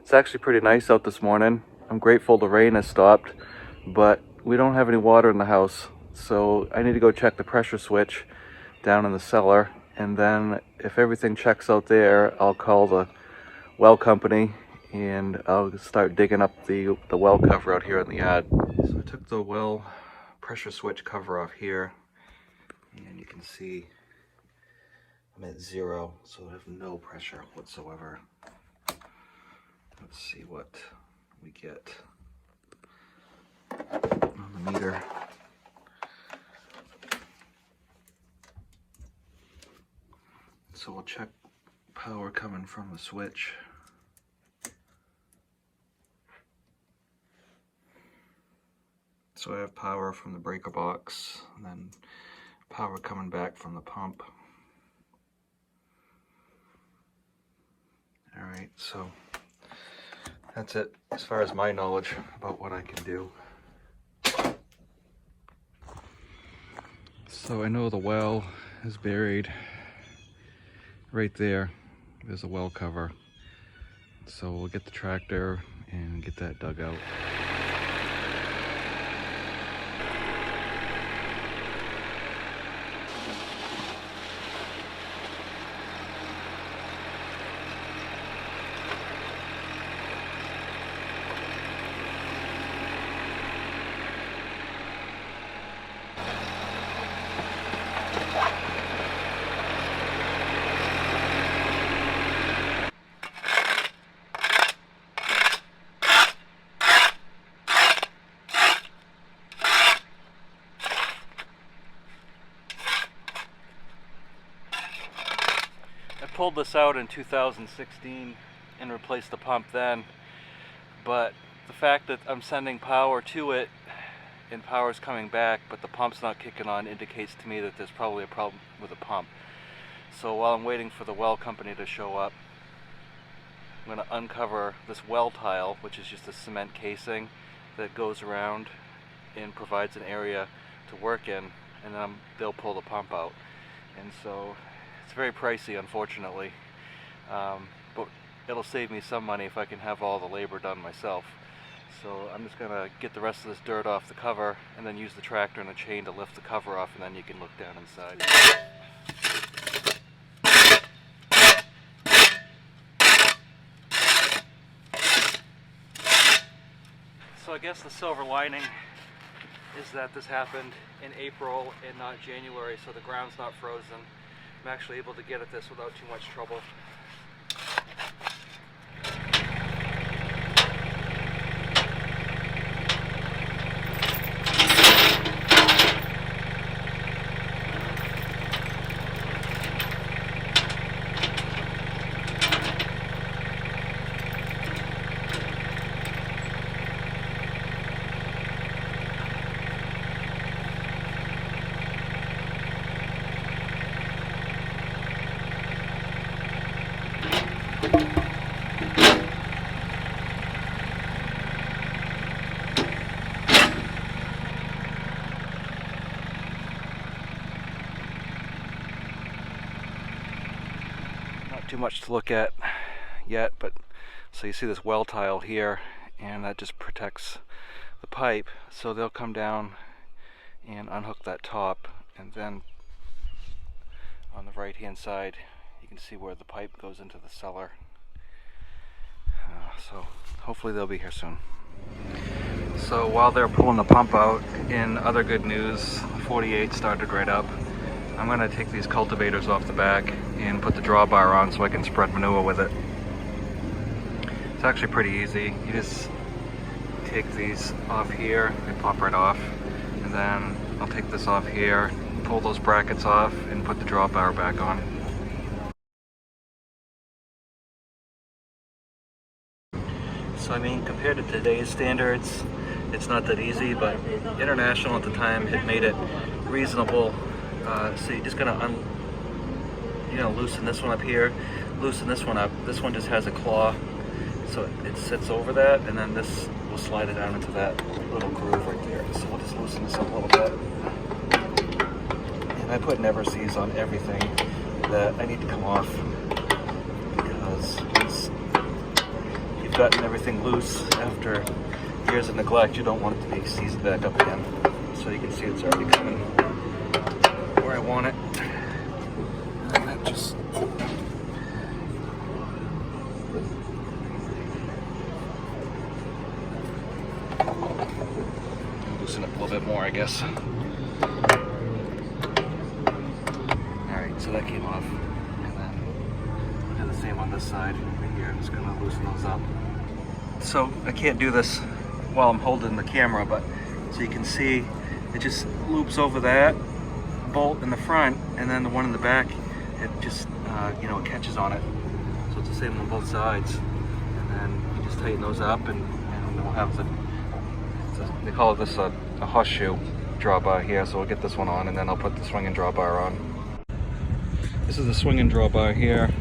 It's actually pretty nice out this morning. I'm grateful the rain has stopped, but we don't have any water in the house. So I need to go check the pressure switch down in the cellar. And then if everything checks out there, I'll call the well company and I'll start digging up the well cover out here in the yard. So I took the well pressure switch cover off here, and you can see I'm at 0, so I have no pressure whatsoever. Let's see what we get on the meter. So we'll check power coming from the switch. So I have power from the breaker box, and then power coming back from the pump. Alright, so that's it as far as my knowledge about what I can do. So I know the well is buried right there. There's a well cover. So we'll get the tractor and get that dug out. I pulled this out in 2016 and replaced the pump then, but the fact that I'm sending power to it and power's coming back but the pump's not kicking on indicates to me that there's probably a problem with the pump. So while I'm waiting for the well company to show up, I'm going to uncover this well tile, which is just a cement casing that goes around and provides an area to work in, and then they'll pull the pump out. And so it's very pricey, unfortunately, but it'll save me some money if I can have all the labor done myself. So I'm just going to get the rest of this dirt off the cover and then use the tractor and a chain to lift the cover off, and then you can look down inside. So I guess the silver lining is that this happened in April and not January, so the ground's not frozen. I'm actually able to get at this without too much trouble. Too much to look at yet, but so you see this well tile here, and that just protects the pipe. So they'll come down and unhook that top, and then on the right hand side you can see where the pipe goes into the cellar. So hopefully they'll be here soon. So while they're pulling the pump out, in other good news, 48 started right up. I'm going to take these cultivators off the back and put the drawbar on so I can spread manure with it. It's actually pretty easy. You just take these off here, they pop right off, and then I'll take this off here, pull those brackets off, and put the drawbar back on. So I mean, compared to today's standards, it's not that easy, but International at the time had made it reasonable. So you're just gonna loosen this one up here, loosen this one up. This one just has a claw, so it sits over that, and then this will slide it down into that little groove right there. So we'll just loosen this up a little bit. And I put never sees on everything that I need to come off, because gotten everything loose after years of neglect, you don't want it to be seized back up again. So you can see it's already coming where I want it. And that just loosen it a little bit more, I guess. Alright, so that came off. And then I'll do the same on this side right here. I'm just going to loosen those up. So I can't do this while I'm holding the camera, but so you can see it just loops over that bolt in the front, and then the one in the back, it just you know, it catches on it. So it's the same on both sides, and then you just tighten those up, and we'll have they call this a horseshoe drawbar here. So we'll get this one on, and then I'll put the swinging drawbar on. This is the swinging drawbar here.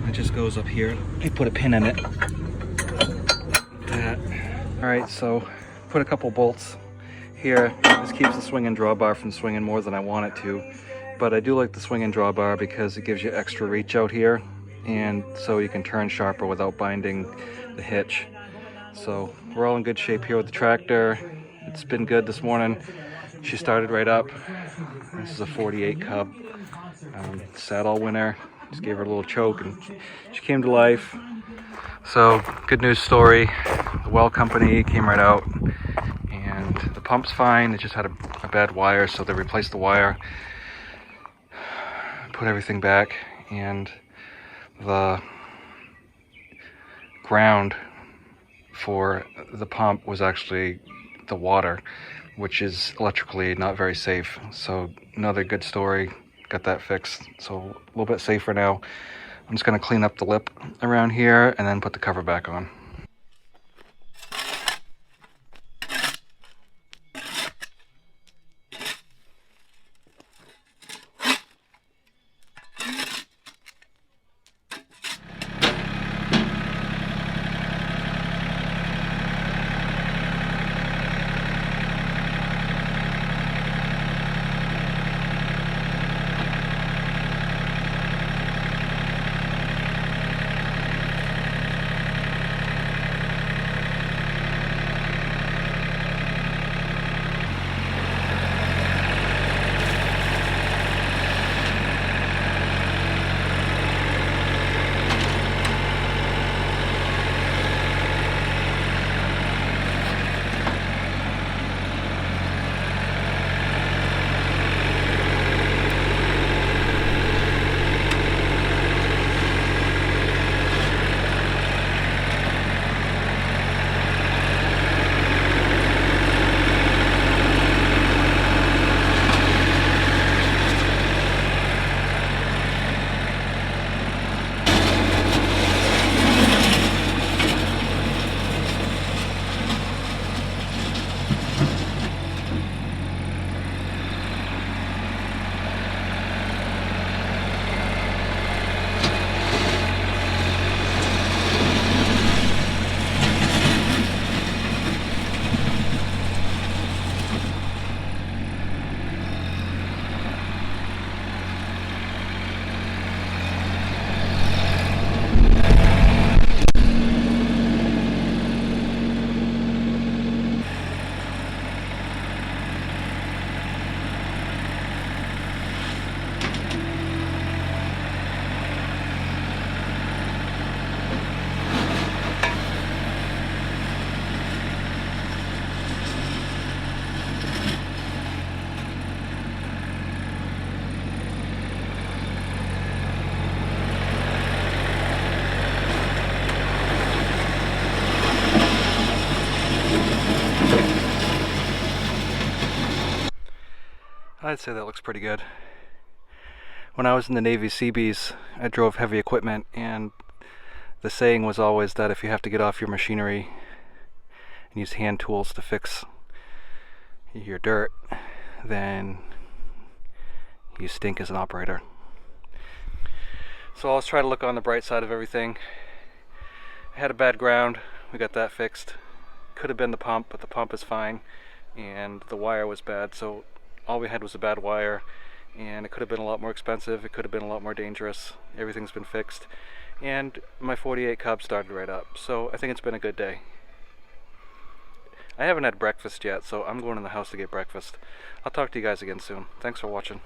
It just goes up here. I put a pin in it. That. All right, so put a couple bolts here. This keeps the swinging drawbar from swinging more than I want it to. But I do like the swinging drawbar because it gives you extra reach out here, and so you can turn sharper without binding the hitch. So we're all in good shape here with the tractor. It's been good this morning. She started right up. This is a 48 Cub. Sat all winter. Just gave her a little choke and she came to life. So good news story. The well company came right out and the pump's fine. It just had a bad wire, so they replaced the wire, put everything back, and the ground for the pump was actually the water, which is electrically not very safe. So another good story, got that fixed. So a little bit safer now. I'm just gonna clean up the lip around here and then put the cover back on. I'd say that looks pretty good. When I was in the Navy Seabees, I drove heavy equipment, and the saying was always that if you have to get off your machinery and use hand tools to fix your dirt, then you stink as an operator. So I'll try to look on the bright side of everything. I had a bad ground, we got that fixed. Could have been the pump, but the pump is fine, and the wire was bad, so all we had was a bad wire, and it could have been a lot more expensive, it could have been a lot more dangerous. Everything's been fixed, and my 48 Cub started right up. So I think it's been a good day. I haven't had breakfast yet, so I'm going in the house to get breakfast. I'll talk to you guys again soon. Thanks for watching.